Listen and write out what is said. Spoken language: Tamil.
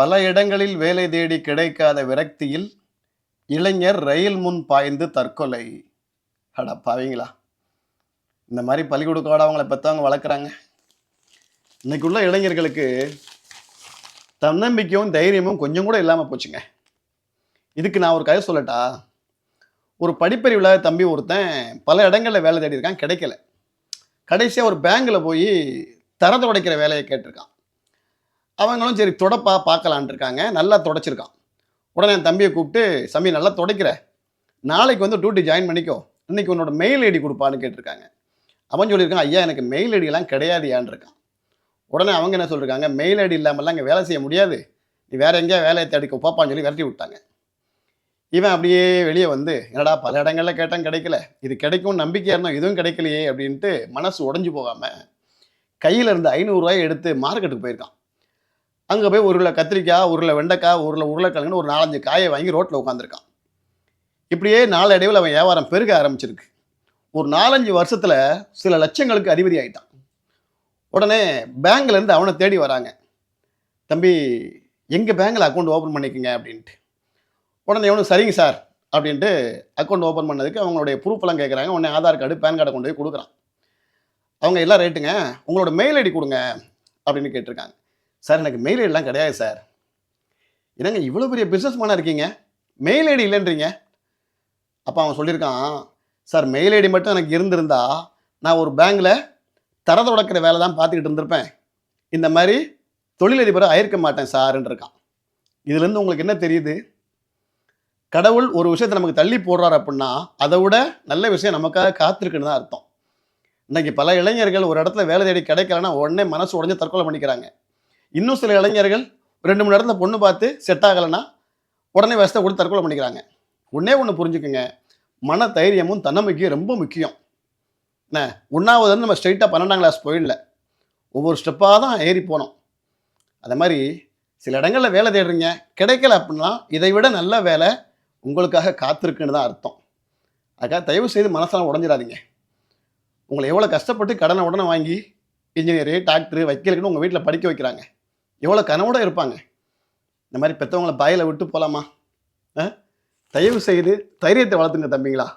பல இடங்களில் வேலை தேடி கிடைக்காத விரக்தியில் இளைஞர் ரயில் முன் பாய்ந்து தற்கொலை. அட பாவீங்களா! இந்த மாதிரி பள்ளி கொடுக்காத அவங்கள பெற்றவங்க வளர்க்குறாங்க. இன்னைக்கு உள்ள இளைஞர்களுக்கு தன்னம்பிக்கையும் தைரியமும் கொஞ்சம் கூட இல்லாமல் போச்சுங்க. இதுக்கு நான் ஒரு கதை சொல்லட்டா? ஒரு படிப்பறிவில் தம்பி ஒருத்தன் பல இடங்களில் வேலை தேடி இருக்கான், கிடைக்கல. கடைசியாக ஒரு பேங்கில் போய் தரத்தை உடைக்கிற வேலையை கேட்டிருக்கான். அவங்களும் சரி தொடப்பா பார்க்கலான் இருக்காங்க. நல்லா தொடச்சிருக்கான். உடனே என் தம்பியை கூப்பிட்டு, "சம்பி நல்லா துடைக்கிற, நாளைக்கு வந்து டியூட்டி ஜாயின் பண்ணிக்கோ, இன்னைக்கு உன்னோட மெயில் ஐடி கொடுப்பான்னு கேட்டிருக்காங்க." அவன் சொல்லியிருக்கான், "ஐயா எனக்கு மெயில் ஐடியெல்லாம் கிடையாதுயான்னு இருக்கான்." உடனே அவங்க என்ன சொல்லியிருக்காங்க, "மெயில் ஐடி இல்லாமல்லாம் இங்கே வேலை செய்ய முடியாது, நீ வேற எங்கேயா வேலையை தேடிக்கோ பாப்பான்னு" சொல்லி விரட்டி விட்டாங்க. இவன் அப்படியே வெளியே வந்து, "என்னடா பல இடங்கள்ல கேட்டான் கிடைக்கல, இது கிடைக்கும் நம்பிக்கையாக இருந்தோம், இதுவும் கிடைக்கலையே" அப்படின்ட்டு மனசு உடஞ்சி போகாமல் கையில் இருந்த 500 ரூபாயை எடுத்து மார்க்கெட்டுக்கு போயிருக்கான். அங்கே போய் ஒரு கிலோ கத்திரிக்காய், ஒரு கிலோ வெண்டைக்காய், ஒரு கிலோ உருளைக்கிழங்குன்னு ஒரு 4-5 காயை வாங்கி ரோட்டில் உட்காந்துருக்கான். இப்படியே நாளடைவில் அவன் வியாபாரம் பெருக ஆரம்பிச்சிருக்கு. ஒரு 4-5 வருஷத்தில் சில லட்சங்களுக்கு அதிபதி ஆகிட்டான். உடனே பேங்க்லேருந்து அவனை தேடி வராங்க, "தம்பி எங்கள் பேங்கில் அக்கௌண்ட் ஓப்பன் பண்ணிக்கோங்க" அப்படின்ட்டு. உடனே எவனும் "சரிங்க சார்" அப்படின்ட்டு அக்கௌண்ட் ஓப்பன் பண்ணதுக்கு அவங்களுடைய ப்ரூஃப்லாம் கேட்குறாங்க. உடனே ஆதார் கார்டு, பேன் கார்டை கொண்டு போய் கொடுக்குறான். அவங்க எல்லாம் ரைட்டுங்க, உங்களோட மெயில் ஐடி கொடுங்க அப்படின்னு கேட்டிருக்காங்க. "சார் எனக்கு மெயில் ஐடிலாம் கிடையாது சார்." "என்னங்க இவ்வளோ பெரிய பிஸ்னஸ் மேனாக இருக்கீங்க, மெயில் ஐடி இல்லைன்றீங்க?" அப்போ அவன் சொல்லியிருக்கான், "சார் மெயில் ஐடி மட்டும் எனக்கு இருந்திருந்தா நான் ஒரு பேங்கில் தரத்தை உடைக்கிற வேலை தான் பார்த்துக்கிட்டு இருந்திருப்பேன், இந்த மாதிரி தொழிலதிபரை ஆயிருக்க மாட்டேன் சார்ன்னு இருக்கான். இதுலேருந்து உங்களுக்கு என்ன தெரியுது? கடவுள் ஒரு விஷயத்தை நமக்கு தள்ளி போடுறார் அப்படின்னா அதை விட நல்ல விஷயம் நமக்காக காத்திருக்குன்னு தான் அர்த்தம். இன்னைக்கு பல இளைஞர்கள் ஒரு இடத்துல வேலை தேடி கிடைக்கலன்னா உடனே மனசு உடஞ்சு தற்கொலை பண்ணிக்கிறாங்க. இன்னும் சில இளைஞர்கள் 2 மணி நேரத்தில் பொண்ணு பார்த்து செட் ஆகலைன்னா உடனே விஷத்தை கொடுத்து தற்கொலை பண்ணிக்கிறாங்க. ஒன்றே ஒன்று புரிஞ்சுக்குங்க, மன தைரியமும் தன்னம்பிக்கையும் ரொம்ப முக்கியம். என்ன, 1வது நம்ம ஸ்ட்ரைட்டாக 12ஆம் கிளாஸ் போயிடல, ஒவ்வொரு ஸ்டெப்பாக தான் ஏறி போனோம். அதே மாதிரி சில இடங்களில் வேலை தேடுறீங்க கிடைக்கல அப்படின்னா இதை விட நல்ல வேலை உங்களுக்காக காத்திருக்குன்னு தான் அர்த்தம். அதுக்காக தயவு செய்து மனசெல்லாம் உடஞ்சிடாதீங்க. உங்களை எவ்வளோ கஷ்டப்பட்டு கடனை உடனே வாங்கி இன்ஜினியரு, டாக்டரு, வக்கீலுக்குன்னு உங்கள் வீட்டில் படிக்க வைக்கிறாங்க, எவ்வளோ கனவோட இருப்பாங்க. இந்த மாதிரி பெற்றவங்களை பாயில் விட்டு போகலாமா? தயவு செய்து தைரியத்தை வளர்த்துங்க தம்பிங்களா.